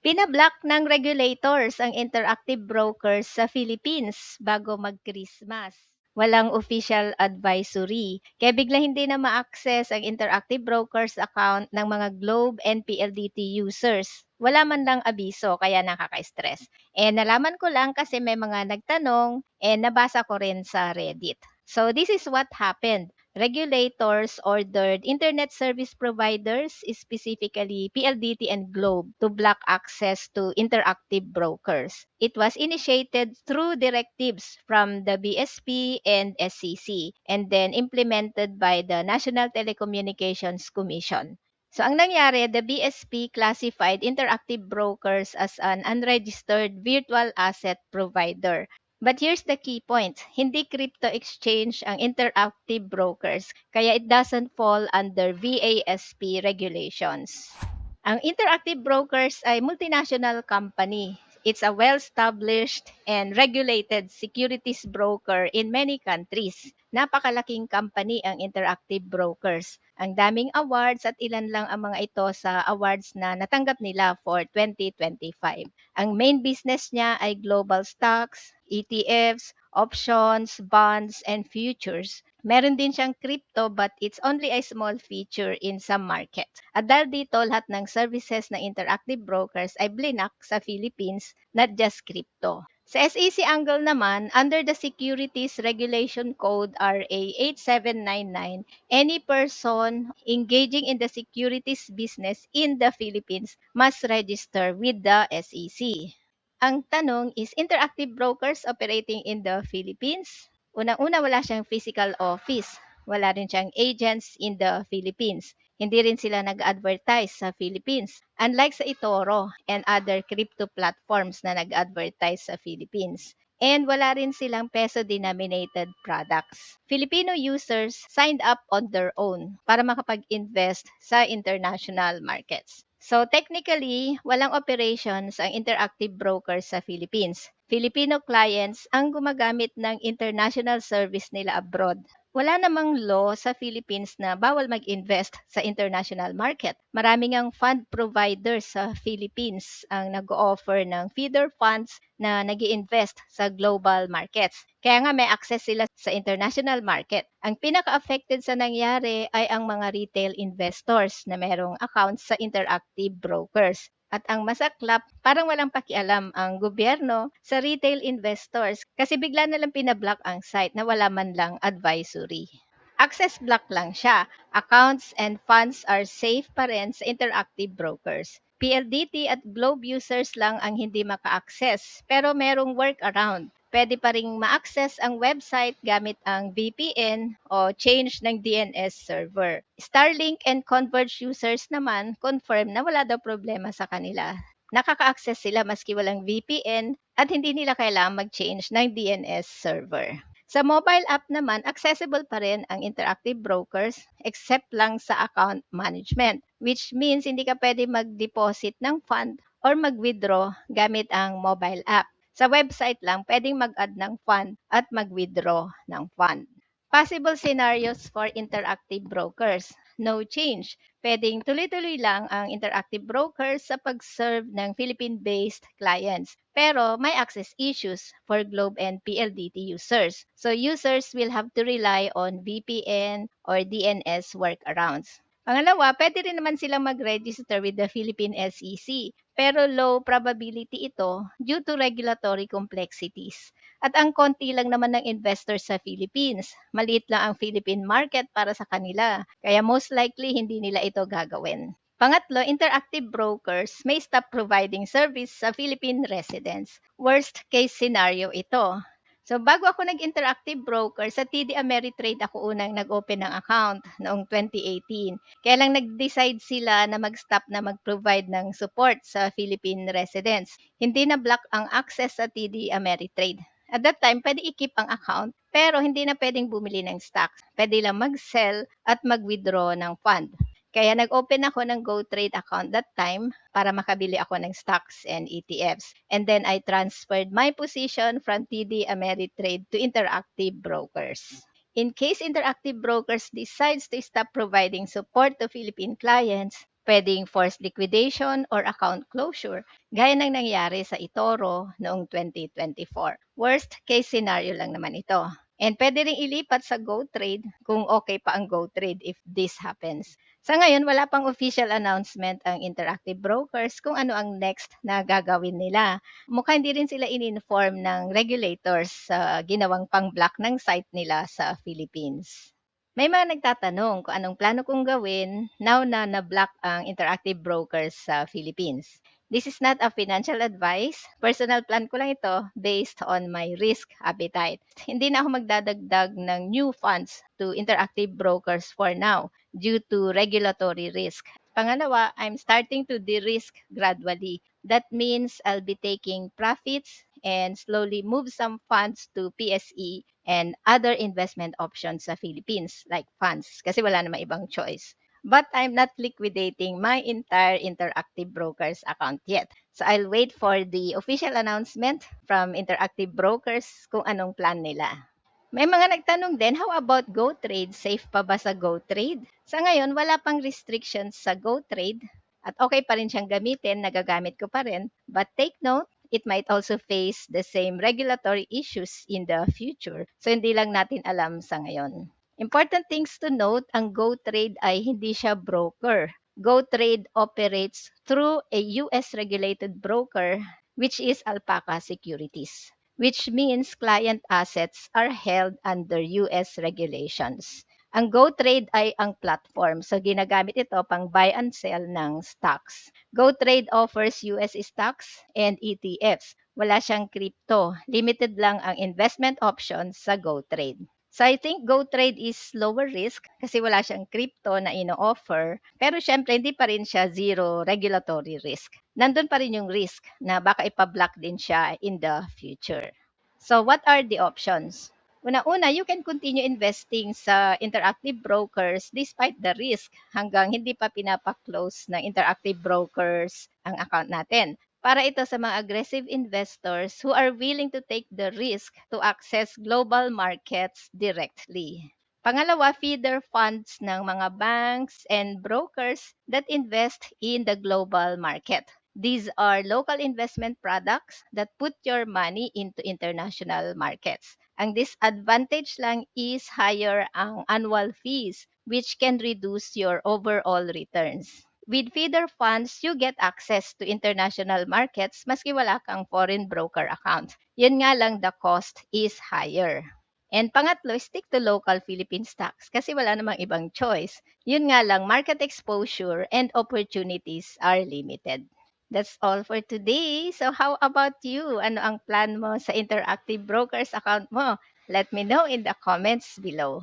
Binablock ng regulators ang Interactive Brokers sa Philippines bago mag-Christmas. Walang official advisory. Kaya bigla hindi na ma-access ang Interactive Brokers account ng mga Globe and PLDT users. Wala man lang abiso kaya nakaka-stress. Nalaman ko lang kasi may mga nagtanong nabasa ko rin sa Reddit. So this is what happened. Regulators ordered internet service providers, specifically PLDT and Globe, to block access to interactive brokers. It was initiated through directives from the BSP and SCC and then implemented by the National Telecommunications Commission. So ang nangyari, the BSP classified interactive brokers as an unregistered virtual asset provider. But here's the key point. Hindi crypto exchange ang interactive brokers, kaya it doesn't fall under VASP regulations. Ang Interactive Brokers ay multinational company. It's a well-established and regulated securities broker in many countries. Napakalaking company ang Interactive Brokers. Ang daming awards at ilan lang ang mga ito sa awards na natanggap nila for 2025. Ang main business niya ay global stocks, ETFs, options, bonds, and futures. Meron din siyang crypto but it's only a small feature in some markets. At dahil dito, lahat ng services ng interactive brokers ay blinak sa Philippines, not just crypto. Sa SEC angle naman, under the Securities Regulation Code RA 8799, any person engaging in the securities business in the Philippines must register with the SEC. Ang tanong is, interactive brokers operating in the Philippines? Unang-una, wala siyang physical office. Wala rin siyang agents in the Philippines. Hindi rin sila nag-advertise sa Philippines. Unlike sa eToro and other crypto platforms na nag-advertise sa Philippines. And wala rin silang peso-denominated products. Filipino users signed up on their own para makapag-invest sa international markets. So technically, walang operations ang interactive brokers sa Philippines. Filipino clients ang gumagamit ng international service nila abroad. Wala namang law sa Philippines na bawal mag-invest sa international market. Maraming ang fund providers sa Philippines ang nag-offer ng feeder funds na nag-invest sa global markets. Kaya nga may access sila sa international market. Ang pinaka-affected sa nangyari ay ang mga retail investors na merong accounts sa interactive brokers. At ang masaklap, parang walang pakialam ang gobyerno sa retail investors kasi bigla na lang pinablock ang site na wala man lang advisory. Access block lang siya. Accounts and funds are safe pa rin sa interactive brokers. PLDT at Globe users lang ang hindi maka-access pero merong workaround. Pwede pa ring ma-access ang website gamit ang VPN o change ng DNS server. Starlink and Converge users naman confirm na wala daw problema sa kanila. Nakaka-access sila maski walang VPN at hindi nila kailangang mag-change ng DNS server. Sa mobile app naman, accessible pa rin ang interactive brokers except lang sa account management, which means hindi ka pwede mag-deposit ng fund or mag-withdraw gamit ang mobile app. Sa website lang, pwedeng mag-add ng fund at mag-withdraw ng fund. Possible scenarios for interactive brokers. No change. Pwedeng tuloy-tuloy lang ang interactive brokers sa pag-serve ng Philippine-based clients. Pero may access issues for Globe and PLDT users. So users will have to rely on VPN or DNS workarounds. Pangalawa, pwede rin naman silang mag-register with the Philippine SEC, pero low probability ito due to regulatory complexities. At ang konti lang naman ng investors sa Philippines. Maliit lang ang Philippine market para sa kanila, kaya most likely hindi nila ito gagawin. Pangatlo, interactive brokers may stop providing service sa Philippine residents. Worst case scenario ito. So bago ako nag-interactive broker, sa TD Ameritrade ako unang nag-open ng account noong 2018. Kaya lang nag-decide sila na mag-stop na mag-provide ng support sa Philippine residents. Hindi na block ang access sa TD Ameritrade. At that time, pwede i-keep ang account, pero hindi na pwedeng bumili ng stocks. Pwede lang mag-sell at mag-withdraw ng fund. Kaya nag-open ako ng GoTrade account that time para makabili ako ng stocks and ETFs. And then I transferred my position from TD Ameritrade to Interactive Brokers. In case Interactive Brokers decides to stop providing support to Philippine clients, Pwedeng forced liquidation or account closure, gaya ng nangyari sa eToro noong 2024. Worst case scenario lang naman ito. And pwede rin ilipat sa GoTrade kung okay pa ang GoTrade if this happens. Sa ngayon, wala pang official announcement ang Interactive Brokers kung ano ang next na gagawin nila. Mukhang hindi rin sila in-inform ng regulators sa ginawang pang-block ng site nila sa Philippines. May mga nagtatanong kung anong plano kong gawin now na na-block ang Interactive Brokers sa Philippines. This is not a financial advice. Personal plan ko lang ito based on my risk appetite. Hindi na ako magdadagdag ng new funds to Interactive Brokers for now due to regulatory risk. Pangalawa, I'm starting to de-risk gradually. That means I'll be taking profits and slowly move some funds to PSE and other investment options sa Philippines like funds kasi wala namang ibang choice. But I'm not liquidating my entire Interactive Brokers account yet. So I'll wait for the official announcement from Interactive Brokers kung anong plan nila. May mga nagtanong din, how about GoTrade? Safe pa ba sa GoTrade? Sa ngayon, wala pang restrictions sa GoTrade at okay pa rin siyang gamitin, nagagamit ko pa rin. But take note, it might also face the same regulatory issues in the future. So hindi lang natin alam sa ngayon. Important things to note, ang GoTrade ay hindi siya broker. GoTrade operates through a US regulated broker which is Alpaca Securities, which means client assets are held under US regulations. Ang GoTrade ay ang platform, so ginagamit ito pang buy and sell ng stocks. GoTrade offers US stocks and ETFs. Wala siyang crypto. Limited lang ang investment options sa GoTrade. So I think GoTrade is lower risk kasi wala siyang crypto na ino-offer. Pero syempre, hindi pa rin siya zero regulatory risk. Nandun pa rin yung risk na baka ipablock din siya in the future. So what are the options? Una-una, you can continue investing sa Interactive Brokers despite the risk hanggang hindi pa pinapa-close ng Interactive Brokers ang account natin. Para ito sa mga aggressive investors who are willing to take the risk to access global markets directly. Pangalawa, feeder funds ng mga banks and brokers that invest in the global market. These are local investment products that put your money into international markets. Ang disadvantage lang is higher ang annual fees, which can reduce your overall returns. With feeder funds, you get access to international markets maski wala kang foreign broker account. Yun nga lang, the cost is higher. And pangatlo, stick to local Philippine stocks kasi wala namang ibang choice. Yun nga lang, market exposure and opportunities are limited. That's all for today. So how about you? Ano ang plan mo sa Interactive Brokers account mo? Let me know in the comments below.